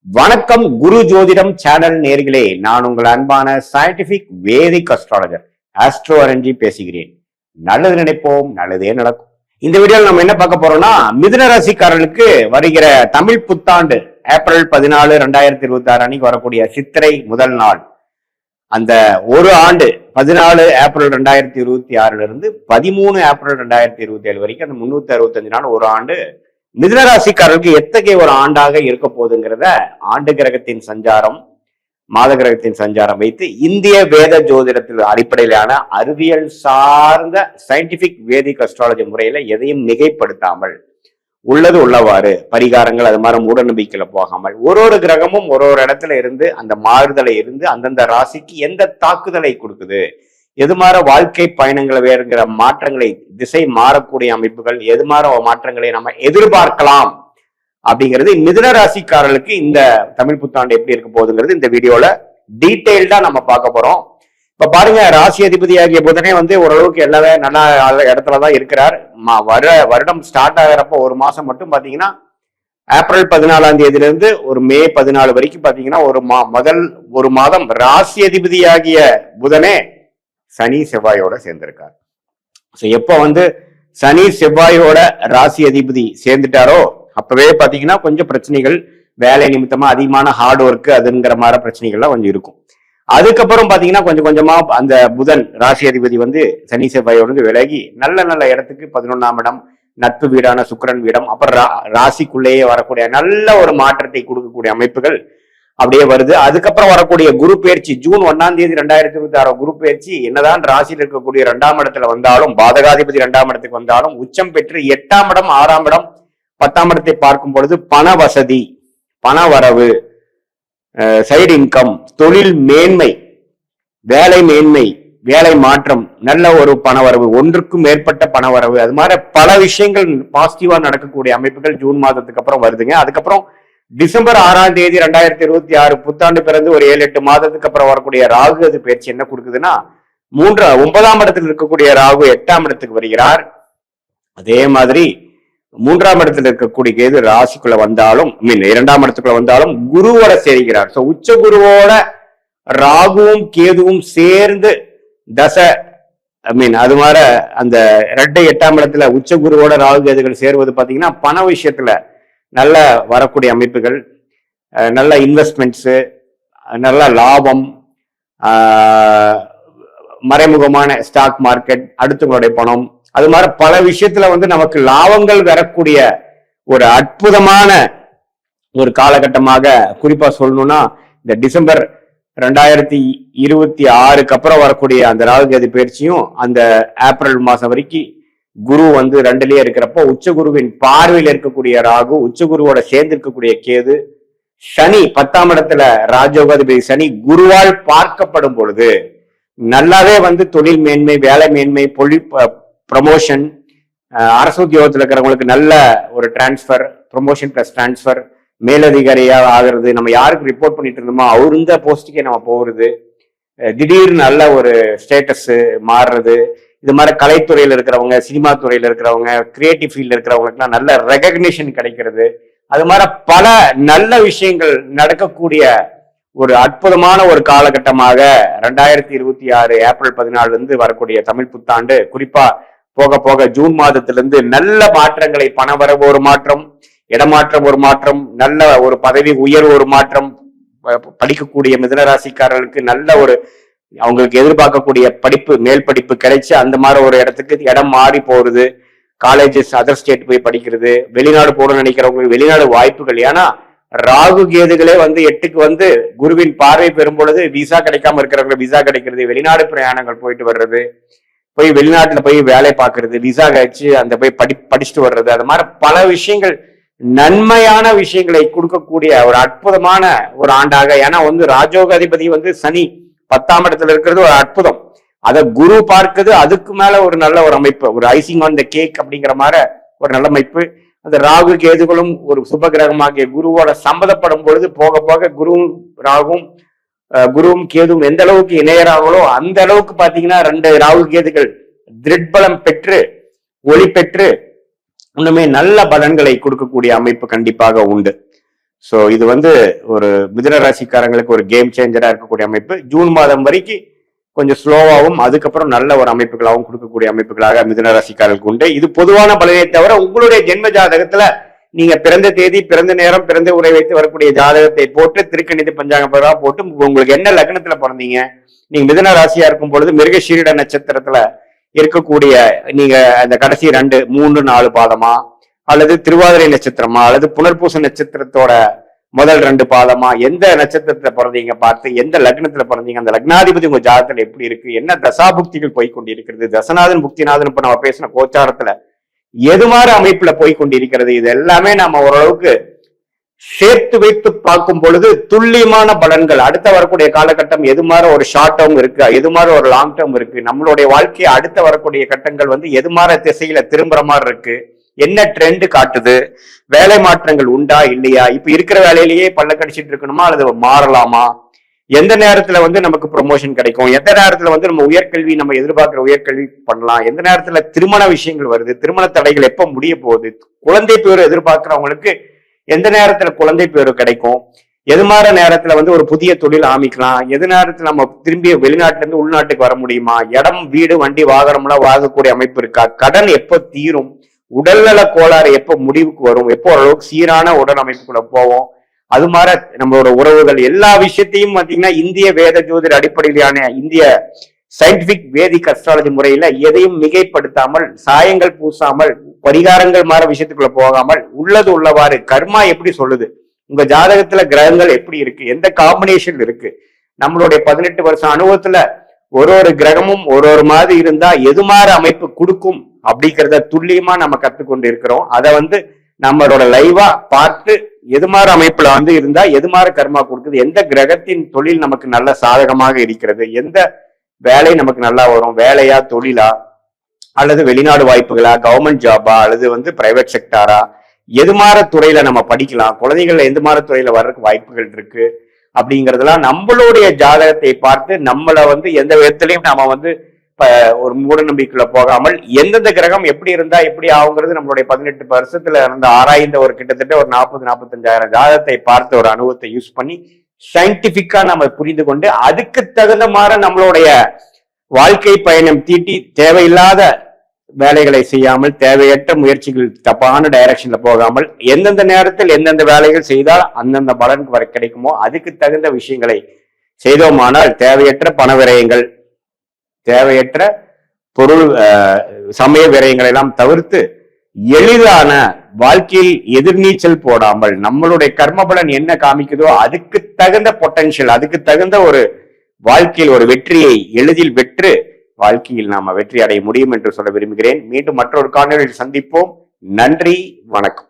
வணக்கம் குரு ஜோதிடம் சேனல் நேர்களே, நான் உங்கள் அன்பான சயின்டிபிக் வேதிக் அஸ்ட்ராலஜர் ஆஸ்ட்ரோ அரஞ்சி பேசுகிறேன். நல்லது நினைப்போம், நல்லதே நடக்கும். இந்த வீடியோவில் நம்ம என்ன பார்க்க போறோம்னா, மிதுன ராசிக்காரர்களுக்கு வருகிற தமிழ் புத்தாண்டு ஏப்ரல் 14, 2026 அன்னைக்கு வரக்கூடிய சித்திரை முதல் நாள், அந்த ஒரு ஆண்டு 14 ஏப்ரல் 2026 இருந்து 13 ஏப்ரல் 2027 வரைக்கும் அந்த 365 நாள் ஒரு ஆண்டு மிதுன ராசிக்காரர்களுக்கு எத்தகைய ஒரு ஆண்டாக இருக்க போகுதுங்கிறத ஆண்டு கிரகத்தின் சஞ்சாரம், மாத கிரகத்தின் சஞ்சாரம் வைத்து இந்திய வேத ஜோதிடத்தில் அடிப்படையிலான அறிவியல் சார்ந்த சயின்டிபிக் வேதிக் அஸ்ட்ராலஜி முறையில எதையும் மிகைப்படுத்தாமல் உள்ளது உள்ளவாறு பரிகாரங்கள் அது மாதிரி மூட நம்பிக்கையில போகாமல் ஒரு கிரகமும் ஒரு இடத்துல இருந்து அந்த மாறுதலை இருந்து அந்தந்த ராசிக்கு எந்த தாக்குதலை கொடுக்குது, எது மாதிரி வாழ்க்கை பயணங்களை வேறுங்கிற மாற்றங்களை, திசை மாறக்கூடிய அமைப்புகள், எது மாதிரி மாற்றங்களை நம்ம எதிர்பார்க்கலாம் அப்படிங்கிறது மிதுன ராசிக்காரர்களுக்கு இந்த தமிழ் புத்தாண்டு எப்படி இருக்க போகுதுங்கிறது இந்த வீடியோல டீட்டெயில்டா நம்ம பார்க்க போறோம். இப்ப பாருங்க, ராசி அதிபதியாகிய புதனே ஓரளவுக்கு எல்லாமே நல்ல இடத்துலதான் இருக்கிறார். வருடம் ஸ்டார்ட் ஆகிறப்ப ஒரு மாசம் மட்டும் பாத்தீங்கன்னா ஏப்ரல் 14 இருந்து ஒரு மே 14 வரைக்கும் பாத்தீங்கன்னா முதல் ஒரு மாதம் ராசி அதிபதியாகிய புதனே சனி செவ்வாயோட சேர்ந்திருக்கார். எப்ப சனி செவ்வாயோட ராசி அதிபதி சேர்ந்துட்டாரோ அப்பவே பாத்தீங்கன்னா கொஞ்சம் பிரச்சனைகள், வேலை நிமித்தமா அதிகமான ஹார்ட் ஒர்க் அதுங்கிற மாதிரி பிரச்சனைகள்லாம் கொஞ்சம் இருக்கும். அதுக்கப்புறம் பாத்தீங்கன்னா கொஞ்சம் கொஞ்சமா அந்த புதன் ராசி அதிபதி சனி செவ்வாயோடு விலகி நல்ல நல்ல இடத்துக்கு 11ஆம் இடம், நட்பு வீடான சுக்கிரன் வீடம், அப்புறம் ராசிக்குள்ளேயே வரக்கூடிய நல்ல ஒரு மாற்றத்தை கொடுக்கக்கூடிய அமைப்புகள் அப்படியே வருது. அதுக்கப்புறம் வரக்கூடிய குரு பயிற்சி ஜூன் 1 2026 குரு பயிற்சி என்னதான் ராசியில் இருக்கக்கூடிய 2ஆம் இடத்துல வந்தாலும், பாதகாதிபதி 2ஆம் இடத்துக்கு வந்தாலும் உச்சம் பெற்று 8ஆம் இடம், 6ஆம் இடம், 10ஆம் இடத்தை பார்க்கும் பொழுது பண வசதி, பண வரவு, சைடு இன்கம், தொழில் மேன்மை, வேலை மேன்மை, வேலை மாற்றம், நல்ல ஒரு பணவரவு, ஒன்றுக்கும் மேற்பட்ட பணவரவு, அது மாதிரி பல விஷயங்கள் பாசிட்டிவா நடக்கக்கூடிய அமைப்புகள் ஜூன் மாதத்துக்கு அப்புறம் வருதுங்க. அதுக்கப்புறம் டிசம்பர் 6 2026 புத்தாண்டு பிறந்து ஒரு 7-8 மாதத்துக்கு அப்புறம் வரக்கூடிய ராகு அது பயிற்சி என்ன கொடுக்குதுன்னா, 9ஆம் இடத்தில் இருக்கக்கூடிய ராகு 8ஆம் இடத்துக்கு வருகிறார். அதே மாதிரி 3ஆம் இடத்தில் இருக்கக்கூடிய கேது ராசிக்குள்ள வந்தாலும் 2ஆம் இடத்துக்குள்ள வந்தாலும் குருவோட சேர்கிறார். உச்ச குருவோட ராகுவும் கேதுவும் சேர்ந்து அது மாதிரி அந்த 8ஆம் இடத்துல உச்ச குருவோட ராகு கேதுகள் சேருவது பாத்தீங்கன்னா பண விஷயத்துல நல்ல வரக்கூடிய அமைப்புகள், நல்ல இன்வெஸ்ட்மெண்ட்ஸு, நல்ல லாபம், மறைமுகமான ஸ்டாக் மார்க்கெட், அடுத்தவங்களுடைய பணம், அது மாதிரி பல விஷயத்துல நமக்கு லாபங்கள் வரக்கூடிய ஒரு அற்புதமான ஒரு காலகட்டமாக குறிப்பா சொல்லணும்னா இந்த டிசம்பர் 2026 அப்புறம் வரக்கூடிய அந்த ராகு கேது பயிற்சியும் அந்த ஏப்ரல் மாசம் வரைக்கும் குரு 2லயே இருக்கிறப்போ உச்சகுருவின் பார்வையில் இருக்கக்கூடிய ராகு, உச்சகுருவோட சேர்ந்து இருக்கக்கூடிய கேது, சனி 10ஆம் இடத்துல ராஜயோகாதிபதி சனி குருவால் பார்க்கப்படும் பொழுது நல்லாவே தொழில் மேன்மை, வேலை மேன்மை, ப்ரமோஷன், அரசு உத்தியோகத்தில் இருக்கிறவங்களுக்கு நல்ல ஒரு டிரான்ஸ்பர், ப்ரமோஷன் பிளஸ் டிரான்ஸ்பர், மேலதிகாரியா ஆகிறது, நம்ம யாருக்கு ரிப்போர்ட் பண்ணிட்டு இருந்தோமோ அவரு இந்த போஸ்டுக்கே நம்ம போகிறது, திடீர்னு நல்ல ஒரு ஸ்டேட்டஸ் மாறுறது, இது மாதிரி கலைத்துறையில இருக்கிறவங்க, சினிமா துறையில இருக்கிறவங்க, கிரியேட்டிவ் ஃபீல்ட்ல இருக்கிறவங்களுக்குலாம் நல்ல ரெகக்னிஷன் கிடைக்கிறது, அது மாதிரி பல நல்ல விஷயங்கள் நடக்கக்கூடிய ஒரு அற்புதமான ஒரு காலகட்டமாக 2026 ஏப்ரல் 14 வரக்கூடிய தமிழ் புத்தாண்டு, குறிப்பா போக போக ஜூன் மாதத்திலிருந்து நல்ல மாற்றங்களை, பண வரவு ஒரு மாற்றம், இடமாற்றம் ஒரு மாற்றம், நல்ல ஒரு பதவி உயர்வு ஒரு மாற்றம், படிக்கக்கூடிய மிதுன ராசிக்காரர்களுக்கு நல்ல ஒரு அவங்களுக்கு எதிர்பார்க்கக்கூடிய படிப்பு, மேல் படிப்பு கிடைச்சு அந்த மாதிரி ஒரு இடத்துக்கு இடம் மாறி போறது, காலேஜஸ் அதர் ஸ்டேட் போய் படிக்கிறது, வெளிநாடு போகணும்னு நினைக்கிறவங்களுக்கு வெளிநாடு வாய்ப்புகள். ஏன்னா ராகு கேதுகளே 8க்கு குருவின் பார்வை பெறும் பொழுது விசா கிடைக்காம இருக்கிறவங்க விசா கிடைக்கிறது, வெளிநாடு பிரயாணங்கள் போயிட்டு வர்றது, போய் வெளிநாட்டுல போய் வேலை பார்க்கறது, விசா கிடைச்சு அந்த போய் படிச்சுட்டு வர்றது, அது மாதிரி பல விஷயங்கள், நன்மையான விஷயங்களை கொடுக்கக்கூடிய ஒரு அற்புதமான ஒரு ஆண்டாக. ஏன்னா ராஜயோக அதிபதி சனி 10ஆம் இடத்துல இருக்கிறது ஒரு அற்புதம், அத குரு பார்க்குது, அதுக்கு மேல ஒரு நல்ல ஒரு அமைப்பு, ஒரு ஐசிங் ஆன் த கேக் அப்படிங்கிற மாதிரி ஒரு நல்ல அமைப்பு. அந்த ராகு கேதுகளும் ஒரு சுப கிரகமாகிய குருவோட சம்மதப்படும் பொழுது போக போக குருவும் கேதுவும் எந்த அளவுக்கு இணையறாங்களோ அந்த அளவுக்கு பாத்தீங்கன்னா 2 ராகு கேதுகள் திருட்பலம் பெற்று ஒளி பெற்று இன்னுமே நல்ல பலன்களை கொடுக்கக்கூடிய அமைப்பு கண்டிப்பாக உண்டு. ஸோ இது ஒரு மிதுன ராசிக்காரங்களுக்கு ஒரு கேம் சேஞ்சரா இருக்கக்கூடிய அமைப்பு. ஜூன் மாதம் வரைக்கும் கொஞ்சம் ஸ்லோவாகவும் அதுக்கப்புறம் நல்ல ஒரு அமைப்புகளாகவும் கொடுக்கக்கூடிய அமைப்புகளாக மிதுன ராசிக்காரர்களுக்கு உண்டு. இது பொதுவான பலனை தவிர உங்களுடைய ஜென்ம ஜாதகத்துல நீங்க பிறந்த தேதி, பிறந்த நேரம், பிறந்த உரை வைத்து வரக்கூடிய ஜாதகத்தை போட்டு திருக்கணித பஞ்சாங்க போட்டு உங்களுக்கு என்ன லக்னத்துல பிறந்தீங்க, நீங்க மிதுன ராசியா இருக்கும் பொழுது மிருகசீரிட நட்சத்திரத்துல இருக்கக்கூடிய நீங்க அந்த கடைசி 2, 3, 4 பாதமா, அல்லது திருவாதிரை நட்சத்திரமா, அல்லது புனர்பூச நட்சத்திரத்தோட முதல் 2 பாதமா, எந்த நட்சத்திரத்துல பிறந்தீங்க பார்த்து எந்த லக்னத்துல பிறந்தீங்க, அந்த லக்னாதிபதி உங்க ஜாதகத்துல எப்படி இருக்கு, என்ன தசாபுக்திகள் போய்கொண்டிருக்கிறது, தசநாதன் புக்திநாதன் இப்ப நம்ம பேசின கோச்சாரத்துல எது மாதிரி அமைப்புல போய்கொண்டிருக்கிறது, இது எல்லாமே நம்ம ஓரளவுக்கு சேர்த்து வைத்து பார்க்கும் பொழுது துல்லியமான பலன்கள் அடுத்த வரக்கூடிய காலகட்டம் எது மாதிரி ஒரு ஷார்ட் டேர்ம் இருக்கு, எது மாதிரி ஒரு லாங் டேர்ம் இருக்கு, நம்மளுடைய வாழ்க்கையை அடுத்த வரக்கூடிய கட்டங்கள் எது மாதிரி திசையில திரும்புற மாதிரி இருக்கு, என்ன ட்ரெண்ட் காட்டுது, வேலை மாற்றங்கள் உண்டா இல்லையா, இப்ப இருக்கிற வேலையிலேயே பல்ல கடிச்சிட்டு இருக்கணுமா அல்லது மாறலாமா, எந்த நேரத்துல நமக்கு ப்ரொமோஷன் கிடைக்கும், எந்த நேரத்துல நம்ம உயர்கல்வி நம்ம எதிர்பார்க்கிற உயர்கல்வி பண்ணலாம், எந்த நேரத்துல திருமண விஷயங்கள் வருது, திருமண தடைகள் எப்ப முடிய போகுது, குழந்தை பேரு எதிர்பார்க்கிறவங்களுக்கு எந்த நேரத்துல குழந்தை பேரு கிடைக்கும், எது மாதிரி நேரத்துல ஒரு புதிய தொழில் ஆரம்பிக்கலாம், எது நேரத்துல நம்ம திரும்பி வெளிநாட்டுல இருந்து உள்நாட்டுக்கு வர முடியுமா, இடம், வீடு, வண்டி, வாகனம்லாம் வாங்கக்கூடிய அமைப்பு இருக்கா, கடன் எப்ப தீரும், உடல்நல கோளாறு எப்ப முடிவுக்கு வரும், எப்போ ஓரளவுக்கு சீரான உடல் அமைப்புக்குள்ள போவோம், அது மாதிரி நம்மளோட உறவுகள் எல்லா விஷயத்தையும் பாத்தீங்கன்னா இந்திய வேத ஜோதிட அடிப்படையிலான இந்திய சயின்டிபிக் வேதிக் அஸ்ட்ராலஜி முறையில எதையும் மிகைப்படுத்தாமல், சாயங்கள் பூசாமல், பரிகாரங்கள் மாற விஷயத்துக்குள்ள போகாமல் உள்ளது உள்ளவாறு கர்மா எப்படி சொல்லுது, உங்க ஜாதகத்துல கிரகங்கள் எப்படி இருக்கு, எந்த காம்பினேஷன் இருக்கு, நம்மளுடைய 18 வருஷம் அனுபவத்துல ஒரு கிரகமும் ஒரு மாதிரி இருந்தா எது மாதிரி அமைப்பு கொடுக்கும் அப்படிங்கிறத துல்லியமா நம்ம கத்துக்கொண்டு இருக்கிறோம். அதை நம்மளோட லைவா பார்த்து எது மாதிரி அமைப்புல இருந்தா எது மாதிரி கர்மா கொடுக்குது, எந்த கிரகத்தின் தொழில் நமக்கு நல்ல சாதகமாக இருக்கிறது, எந்த வேலை நமக்கு நல்லா வரும், வேலையா தொழிலா அல்லது வெளிநாடு வாய்ப்புகளா, கவர்மெண்ட் ஜாபா அல்லது பிரைவேட் செக்டாரா, எது மாதிரி துறையில நம்ம படிக்கலாம், குழந்தைகள்ல எந்த மாதிரி துறையில வர்றதுக்கு வாய்ப்புகள் இருக்கு அப்படிங்கறதெல்லாம் நம்மளுடைய ஜாதகத்தை பார்த்து நம்மள எந்த விதத்திலையும் நாம ஒரு மூட நம்பிக்கைக்குள்ள போகாமல் எந்தெந்த கிரகம் எப்படி இருந்தா எப்படி ஆகுங்கிறது நம்மளுடைய 18 வருஷத்துல இருந்த ஆராய்ந்த கிட்டத்தட்ட ஒரு 40-45 ஜாதகத்தை பார்த்து ஒரு அனுபவத்தை யூஸ் பண்ணி சயின்டிபிக்கா நம்ம புரிந்து கொண்டு அதுக்கு தகுந்த மாதிரி நம்மளுடைய வாழ்க்கை பயணம் தீட்டி தேவையில்லாத வேலைகளை செய்யாமல், தேவையற்ற முயற்சிகள் தப்பான டைரக்ஷன்ல போகாமல், எந்தெந்த நேரத்தில் எந்தெந்த வேலைகள் செய்தால் அந்தந்த பலன் கிடைக்குமோ அதுக்கு தகுந்த விஷயங்களை செய்தோமானால் தேவையற்ற பண விரயங்கள், தேவையற்ற பொருள் சமய விரயங்களை எல்லாம் தவிர்த்து எளிதான வாழ்க்கையில் எதிர்நீச்சல் போடாமல் நம்மளுடைய கர்மபலன் என்ன காமிக்குதோ அதுக்கு தகுந்த பொட்டன்ஷியல், அதுக்கு தகுந்த ஒரு வாழ்க்கையில் ஒரு வெற்றியை எளிதில் பெற்று வாழ்க்கையில் நாம வெற்றி அடைய முடியும் என்று சொல்ல விரும்புகிறேன். மீண்டும் மற்றொரு காணொலியில் சந்திப்போம். நன்றி, வணக்கம்.